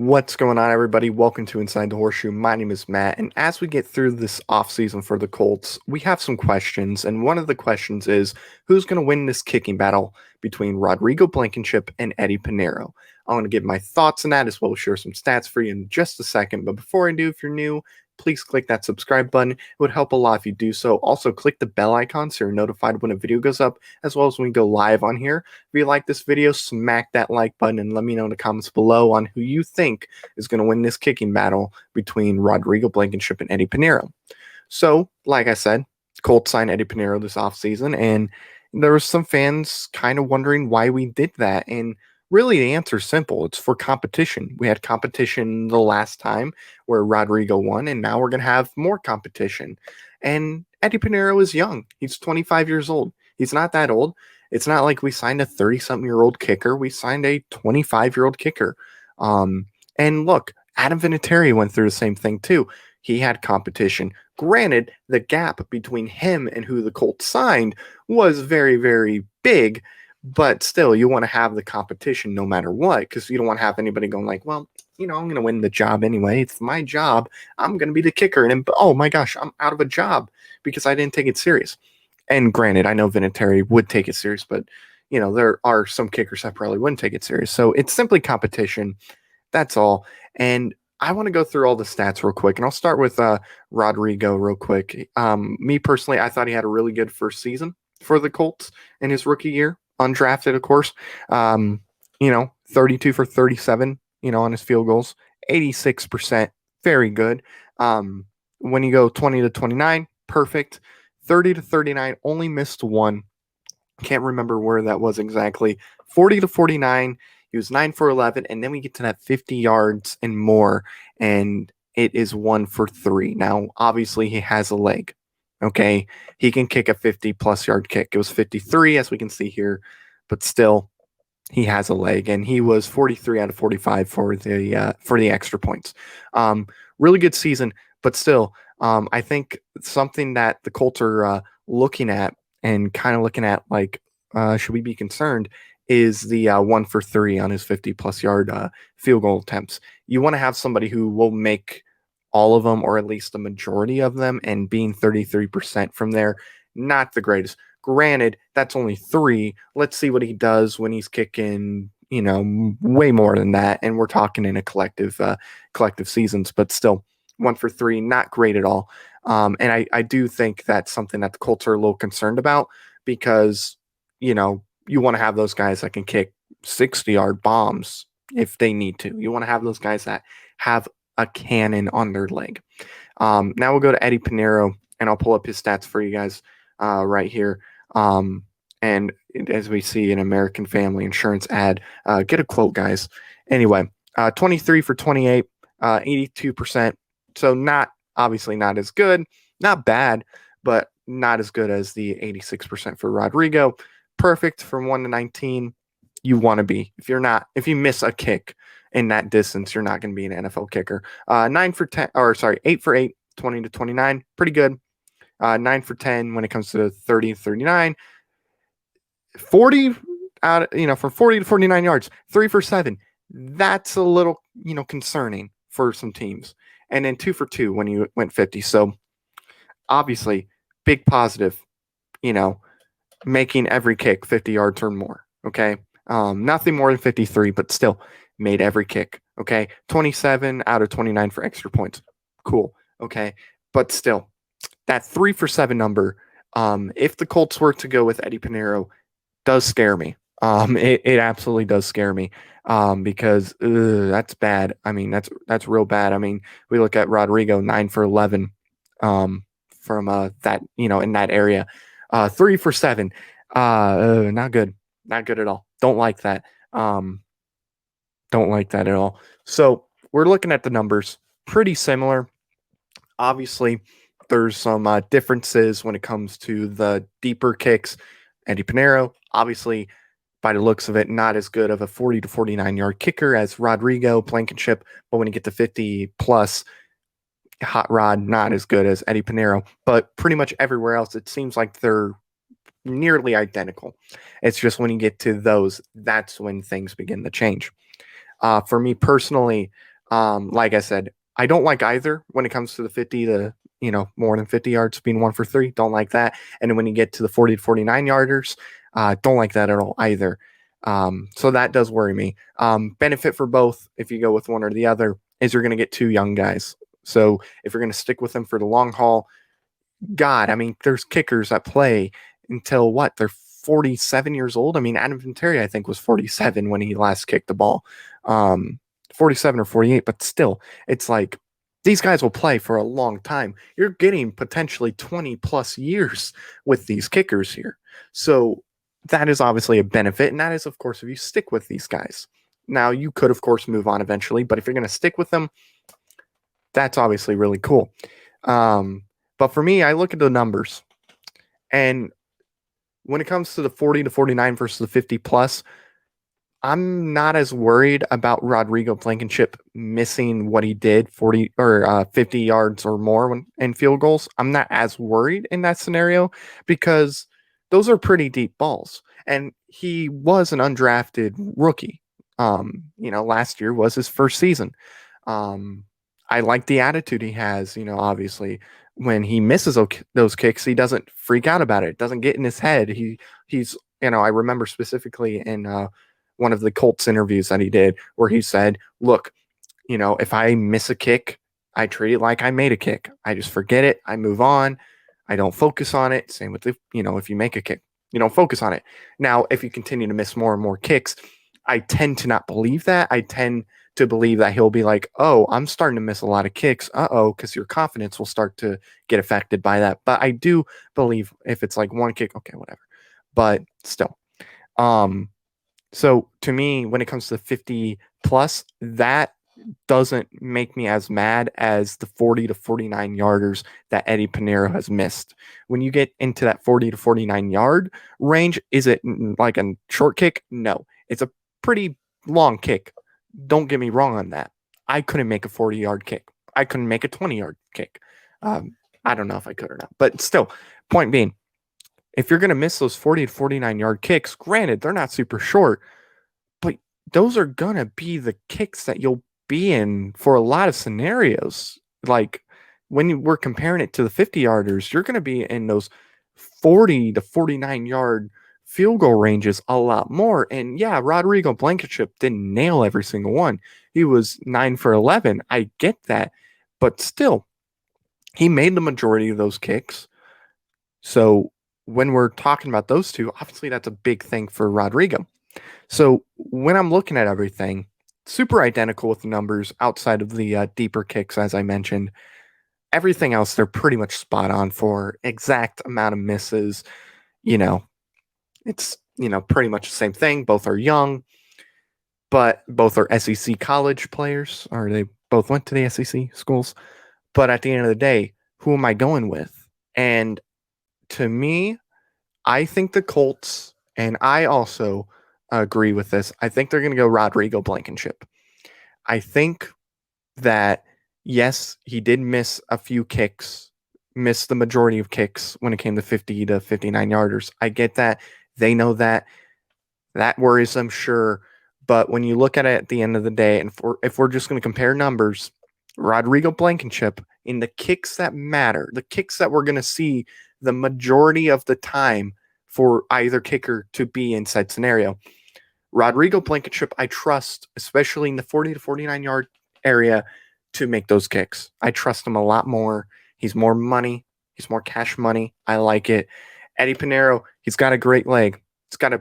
What's going on, everybody? Welcome to Inside the Horseshoe. My name is Matt, and as we get through this offseason for the Colts, we have some questions, and one of the questions is, who's going to win this kicking battle between Rodrigo Blankenship and Eddy Pineiro? I want to give my thoughts on that as well as share some stats for you in just a second, but before I do, if you're new, please click that subscribe button. It would help a lot if you do so. Also, click the bell icon so you're notified when a video goes up, as well as when we go live on here. If you like this video, smack that like button and let me know in the comments below on who you think is going to win this kicking battle between Rodrigo Blankenship and Eddy Pineiro. So, like I said, Colts signed Eddy Pineiro this offseason, and there was some fans kind of wondering why we did that. And really, the answer is simple. It's for competition. We had competition the last time where Rodrigo won, and now we're going to have more competition. And Eddy Pineiro is young. He's 25 years old. He's not that old. It's not like we signed a 30-something-year-old kicker. We signed a 25-year-old kicker. And look, Adam Vinatieri went through the same thing too. He had competition. Granted, the gap between him and who the Colts signed was very, very big, but still, you want to have the competition no matter what, because you don't want to have anybody going like, well, I'm going to win the job anyway. It's my job. I'm going to be the kicker. And oh my gosh, I'm out of a job because I didn't take it serious. And granted, I know Vinatieri would take it serious, but, there are some kickers that probably wouldn't take it serious. So it's simply competition. That's all. And I want to go through all the stats real quick, and I'll start with Rodrigo real quick. Me personally, I thought he had a really good first season for the Colts in his rookie year, undrafted, of course. 32 for 37, on his field goals, 86%, very good. When you go 20 to 29, perfect. 30 to 39, only missed one. Can't remember where that was exactly. 40 to 49. He was 9 for 11, and then we get to that 50 yards and more, and it is 1 for 3. Now, obviously, he has a leg, okay? He can kick a 50-plus yard kick. It was 53, as we can see here, but still, he has a leg, and he was 43 out of 45 for the extra points. Really good season, but still, I think something that the Colts are looking at and kind of looking at, like, should we be concerned, is the 1 for 3 on his 50-plus yard field goal attempts. You want to have somebody who will make all of them, or at least the majority of them, and being 33% from there, not the greatest. Granted, that's only 3. Let's see what he does when he's kicking, way more than that, and we're talking in a collective seasons, but still, 1 for 3, not great at all. And I do think that's something that the Colts are a little concerned about because, you want to have those guys that can kick 60-yard bombs if they need to. You want to have those guys that have a cannon on their leg. Now we'll go to Eddy Pineiro, and I'll pull up his stats for you guys right here. And as we see an American Family Insurance ad, get a quote, guys. Anyway, 23 for 28, 82%. So obviously not as good, not bad, but not as good as the 86% for Rodrigo. Perfect from 1 to 19. You want to be. If you miss a kick in that distance, you're not going to be an NFL kicker. 8 for 8, 20 to 29. Pretty good. 9 for 10 when it comes to 30 to 39. 40 from 40 to 49 yards. 3 for 7. That's a little, concerning for some teams. And then 2 for 2 when you went 50. So obviously, big positive, making every kick 50 yards or more. Okay. Nothing more than 53, but still made every kick. Okay. 27 out of 29 for extra points. Cool. Okay. But still, that 3 for 7 number, if the Colts were to go with Eddy Pineiro, does scare me. It absolutely does scare me. Because that's bad. I mean, that's real bad. I mean, we look at Rodrigo, 9 for 11, from that, in that area. 3 for 7. Not good. Not good at all. Don't like that. Don't like that at all. So we're looking at the numbers. Pretty similar. Obviously, there's some differences when it comes to the deeper kicks. Eddy Pineiro, obviously, by the looks of it, not as good of a 40 to 49 yard kicker as Rodrigo Blankenship, but when you get to 50 plus, Hot Rod, not as good as Eddy Pineiro. But pretty much everywhere else, it seems like they're nearly identical. It's just when you get to those, that's when things begin to change. For me personally, Like I said, I don't like either when it comes to the 50 to, more than 50 yards being 1 for 3. Don't like that. And then when you get to the 40 to 49 yarders, don't like that at all either. So that does worry me. Benefit for both, if you go with one or the other, is you're going to get two young guys. So if you're going to stick with them for the long haul, God, I mean, there's kickers that play until what? They're 47 years old. I mean, Adam Vinatieri, I think, was 47 when he last kicked the ball. 47 or 48, but still, it's like these guys will play for a long time. You're getting potentially 20 plus years with these kickers here. So that is obviously a benefit. And that is, of course, if you stick with these guys. Now, you could, of course, move on eventually, but if you're going to stick with them, that's obviously really cool. But for me, I look at the numbers. And when it comes to the 40 to 49 versus the 50 plus, I'm not as worried about Rodrigo Blankenship missing what he did, 40 or 50 yards or more in field goals. I'm not as worried in that scenario because those are pretty deep balls. And he was an undrafted rookie. Last year was his first season. I like the attitude he has, obviously when he misses those kicks, he doesn't freak out about it. Doesn't get in his head. He's, I remember specifically in one of the Colts interviews that he did where he said, look, if I miss a kick, I treat it like I made a kick. I just forget it. I move on. I don't focus on it. Same with if you make a kick, you don't focus on it. Now, if you continue to miss more and more kicks, I tend to not believe that. I tend to believe that he'll be like, oh, I'm starting to miss a lot of kicks. Because your confidence will start to get affected by that. But I do believe if it's like one kick, okay, whatever. But still. So to me, when it comes to 50 plus, that doesn't make me as mad as the 40 to 49 yarders that Eddy Pineiro has missed. When you get into that 40 to 49 yard range, is it like a short kick? No, it's a pretty long kick. Don't get me wrong on that. I couldn't make a 40-yard kick. I couldn't make a 20-yard kick. I don't know if I could or not, but still, point being, if you're going to miss those 40 to 49-yard kicks, granted, they're not super short, but those are going to be the kicks that you'll be in for a lot of scenarios. Like when we're comparing it to the 50-yarders, you're going to be in those 40 to 49-yard field goal ranges a lot more. And yeah, Rodrigo Blankenship didn't nail every single one. He was 9 for 11. I get that. But still, he made the majority of those kicks. So when we're talking about those two, obviously that's a big thing for Rodrigo. So when I'm looking at everything, super identical with the numbers outside of the deeper kicks, as I mentioned. Everything else, they're pretty much spot on for exact amount of misses. It's, pretty much the same thing. Both are young, but both are SEC college players, or they both went to the SEC schools. But at the end of the day, who am I going with? And to me, I think the Colts, and I also agree with this, I think they're going to go Rodrigo Blankenship. I think that, yes, he did miss a few kicks, missed the majority of kicks when it came to 50 to 59 yarders. I get that. They know that. That worries them, sure. But when you look at it at the end of the day, and if we're just going to compare numbers, Rodrigo Blankenship, in the kicks that matter, the kicks that we're going to see the majority of the time for either kicker to be in said scenario, Rodrigo Blankenship, I trust, especially in the 40 to 49 yard area, to make those kicks. I trust him a lot more. He's more money. He's more cash money. I like it. Eddy Pineiro, he's got a great leg. He's got a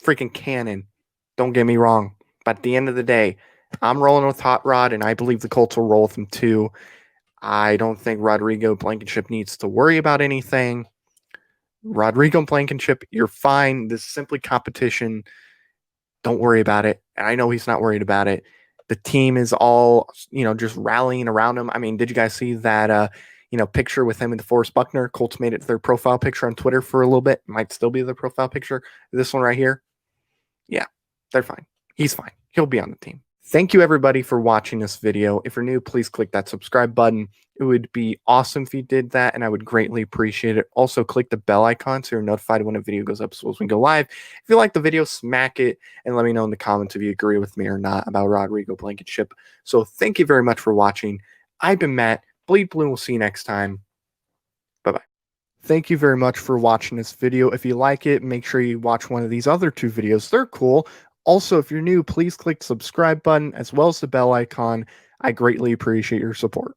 freaking cannon. Don't get me wrong. But at the end of the day, I'm rolling with Hot Rod, and I believe the Colts will roll with him too. I don't think Rodrigo Blankenship needs to worry about anything. Rodrigo Blankenship, you're fine. This is simply competition. Don't worry about it. And I know he's not worried about it. The team is all, just rallying around him. I mean, did you guys see that, picture with him and DeForest Buckner? Colts made it their profile picture on Twitter for a little bit. Might still be their profile picture. This one right here. Yeah, they're fine. He's fine. He'll be on the team. Thank you, everybody, for watching this video. If you're new, please click that subscribe button. It would be awesome if you did that, and I would greatly appreciate it. Also, click the bell icon so you're notified when a video goes up as well as we go live. If you like the video, smack it and let me know in the comments if you agree with me or not about Rodrigo Blankenship. So thank you very much for watching. I've been Matt. Bleed Blue. We'll see you next time. Bye-bye. Thank you very much for watching this video. If you like it, make sure you watch one of these other 2 videos. They're cool. Also, if you're new, please click the subscribe button as well as the bell icon. I greatly appreciate your support.